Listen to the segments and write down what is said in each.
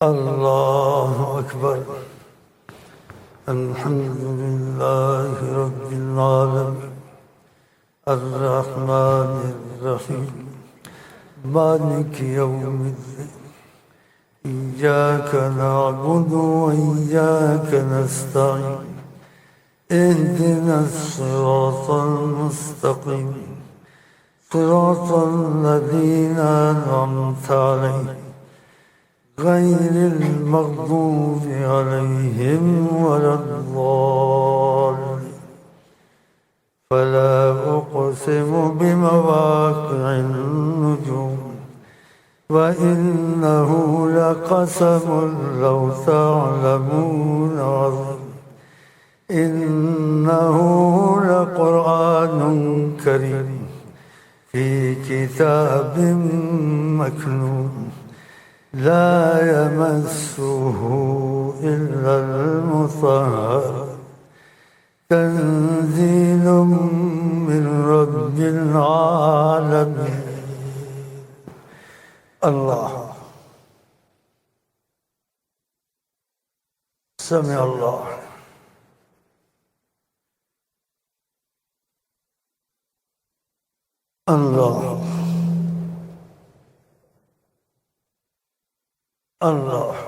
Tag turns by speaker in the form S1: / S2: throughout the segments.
S1: اللہ اکبر الحمد للہ رب العالمین الرحمن الرحیم مالک یوم الدین ایاک نعبد وإیاک نستعین اهدنا الصراط المستقیم صراط الذین أنعمت علیہم غیر المغضوب علیہم ولا الضالین فلا اقسم بمواقع النجوم وإنه لقسم لو تعلمون عظيم إنه لقرآن كريم في كتاب مكنون لا يمسه إلا المطهرون تنزيل من رب العالمين اللہ سمع اللہ اللہ اللہ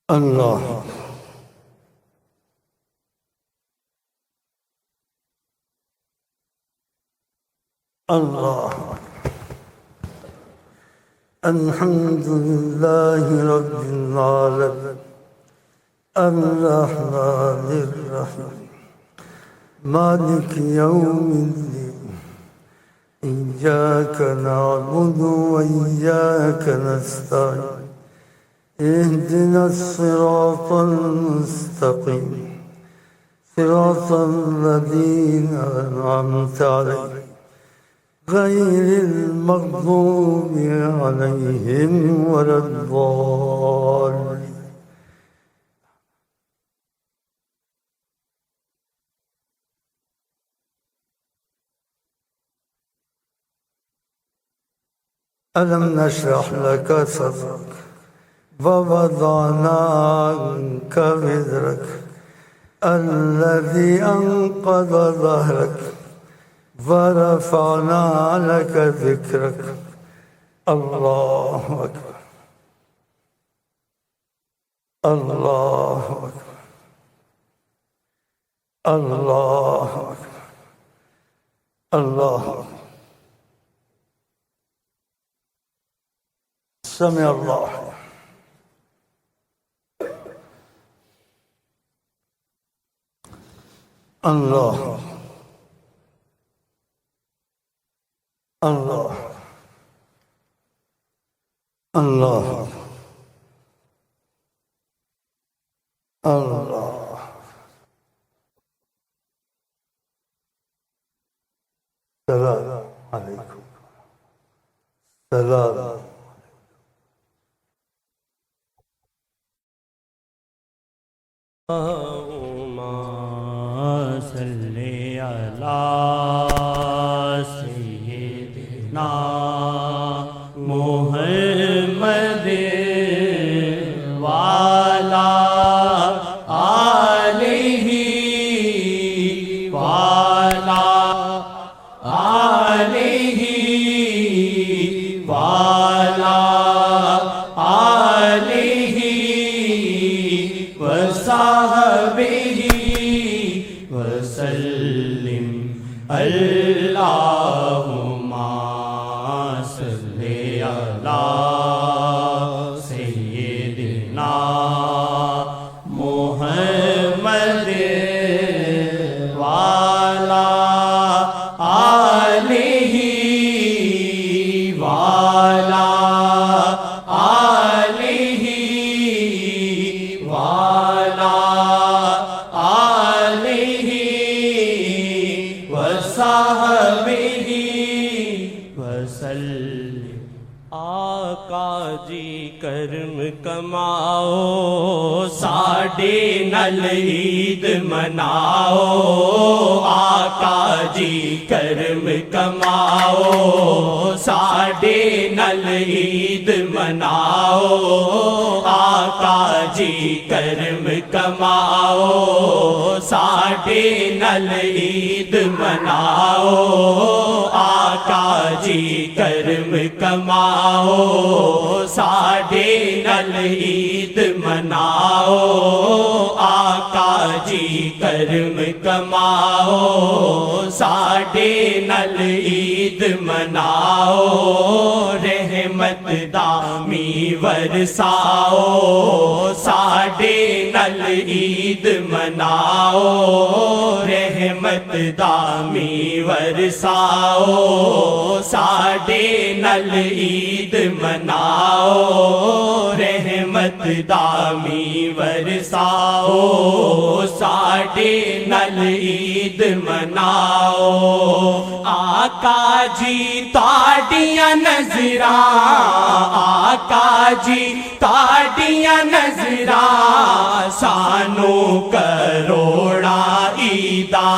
S1: اللہ اللہ الحمد للہ رب العالمین الرحمن الرحیم مالک یوم الدین ایاک نعبد وإیاک نستعین اهدنا الصراط المستقیم صراط الذین أنعمت علیہم غیر المغضوب علیہم ولا الضالین ألم نشرح لك صدرك ووضعنا عنك وزرك الذي أنقض ظهرك ورفعنا لك ذكرك الله أكبر الله أكبر الله أكبر الله أكبر سمع الله الله الله الله الله السلام عليكم السلام
S2: اللهم صل على سيدنا محمد وعلى آله وعلى آله وعلى آله وصحبه وسلم اللهم صل على سيدنا محمد وعلى آله وعلى آله وعلى آله وصحبه وسلم آقا جی کرم کماؤ ساڈے نال عید مناؤ آقا جی کرم کماؤ ساڈے نال عید مناؤ آقا جی کرم کماؤ ساڈے نال عید مناؤ آقا جی کرم کماؤ ساڈے نال عید مناؤ آقا جی کرم کماؤ ساڈے نال عید مناؤ رحمت دامی ورساؤ ساڈے نال عید مناؤ رحمت دامی ورساؤ ساڈے نال عید مناؤ رحمت دامی ورساؤ ساڈے نال عید مناؤ آقا جی تاڑیاں نظراں آقا جی تاڑیاں نظراں سانو کروڑاں عیداں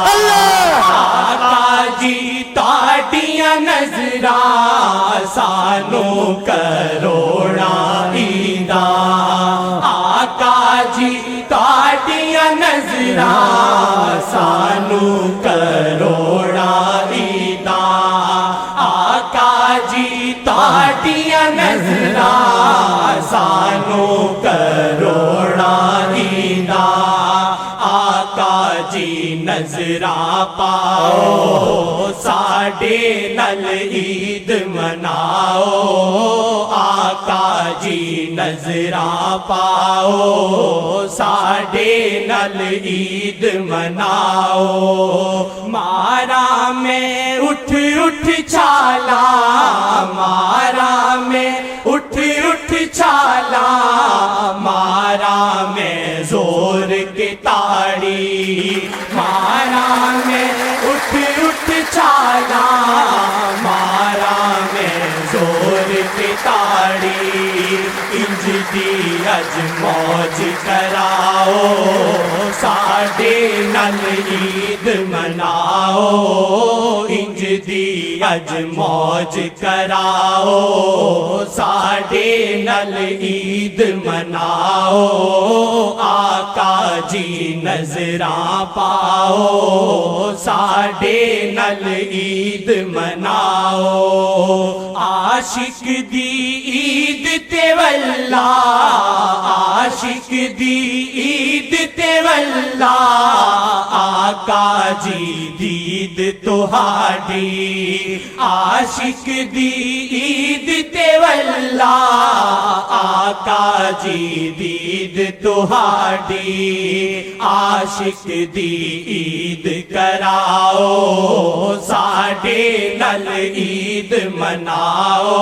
S2: آقا جی تاڑیاں نظراں سانو کروڑاں عیداں آقا جی تاڑیاں نظراں سانو کروڑاں عیداں آقا جی تاڑیاں نظراں سانو کروڑاں عیداں آقا جی نظراں پاؤ ساڈے نال عید مناؤ آقا جی نظراں پاؤ ساڈے نال عید مناؤ مارا میں اٹھ اٹھ چھالا مارا میں اٹھ اٹھ چھالا مارا میں زور کی تاڑی مارا میں اٹھ اٹھ چھالا مارا میں زور کی تاڑی انج دی اج موج کراؤ ساڈے نال عید مناؤ انج دی اج موج کراؤ ساڈے نال عید مناؤ آقا جی نظراں پاؤ ساڈے نال عید مناؤ عاشق دی عید تے واللہ عاشق دی عید تے واللہ آقا جی دید تہاڈی عاشق دی عید تے واللہ آقا جی دید تہاڈی عاشق دی عید کراؤ ساڈے نال عید مناؤ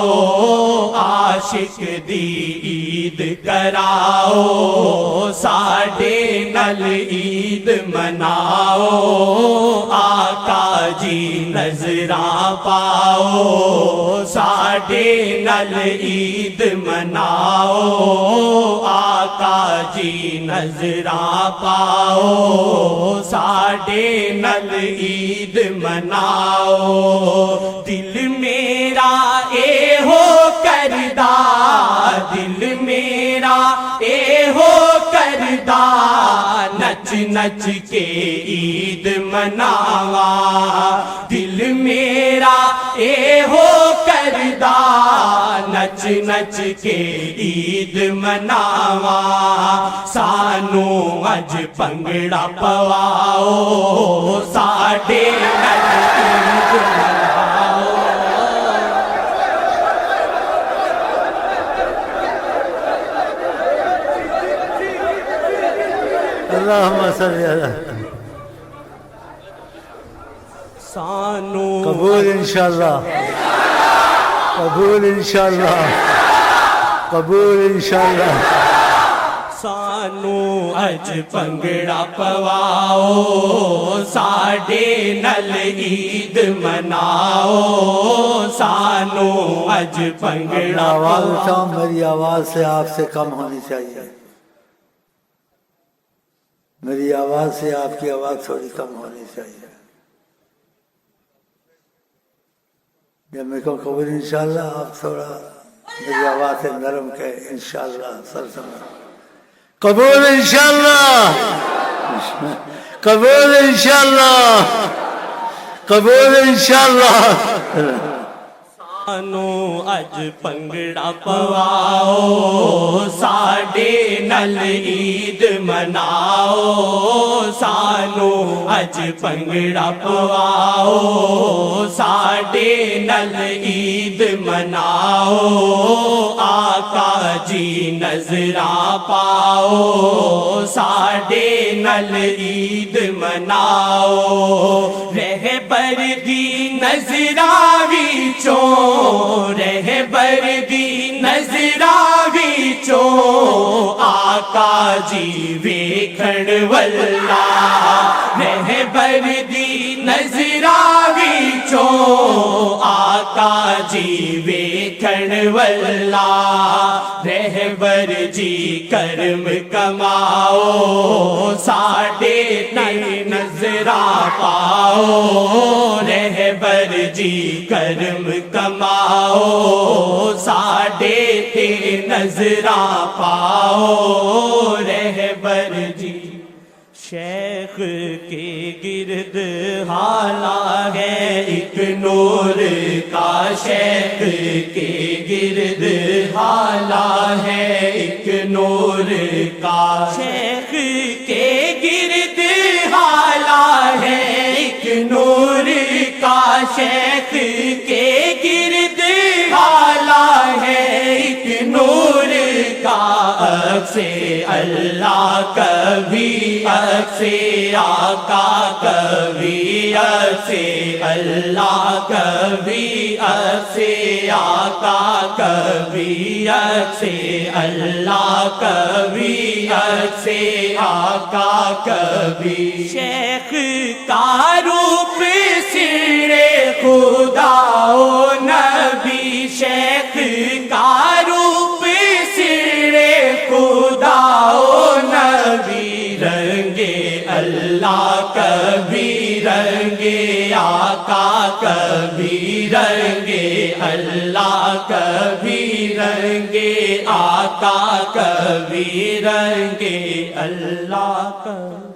S2: عاشق دی عید کراؤ ساڈے نال عید مناؤ آقا جی نظراں پاؤ ساڈے نال عید مناؤ آقا جی نظراں پاؤ ساڈے نال عید مناؤ دل میرا اے ہو کردا دل میرا اے ہو کردا نچ نچ کے عید مناواں دل میرا اے ہو کردا نچ نچ کے عید مناواں سانو اج پنگڑا پواؤ ساڈے نال عید مناؤ
S1: اللہم صلی اللہ
S2: سانو
S1: قبول انشاءاللہ قبول انشاءاللہ قبول انشاءاللہ
S2: سانو اج بھنگڑا پواؤ ساڈے نل عید مناؤ سانو اج بھنگڑا
S1: آواز
S2: پواؤ
S1: اٹھاؤ، میری آواز سے آپ سے کم ہونی چاہیے، میری آواز سے آپ کی آواز تھوڑی کم ہونی چاہیے۔ جب میں کہوں قبول انشاءاللہ آپ تھوڑا میری آواز سے نرم کہے انشاءاللہ سرسمہ قبول انشاءاللہ، قبول انشاءاللہ، قبول انشاءاللہ۔
S2: سانو اج بھنگڑا پواؤ ساڈے نل عید مناؤ سانو اج بھنگڑا پواؤ ساڈے نل عید مناؤ آقا جی نظراں پاؤ ساڈے نل عید مناؤ رہبر دی نظراں وچوں رہبر دی نظراں وچوں آقا جی ویکھن والا رہبر دی نظراں وچوں آقا جی ویکھن والا رہبر جی کرم کماؤ ساڈے تے نظراں پاؤ رہبر جی کرم کماؤ ساڈے تے نظراں پاؤ رہبر جی شیخ کے گرد حالا ہے ایک نور کا شیخ کے گرد حالا ہے ایک نور کا شیخ کے گرد حالا ہے ایک نور کا شیخ کے گرد حالا ہے ایک نور کا عکس اللہ کبھی عکس آقا کبھی عکس اللہ کبھی عکس آقا کبھی عکس اللہ کبھی عکس آقا کبھی شیخ کا روپ سر خدا و نبی شیخ کا روپ سر خدا و نبی رنگے اللہ کبھی رنگے آقا کبھی رنگے اللہ کبھی رنگے آقا کبھی رنگے اللہ کبھی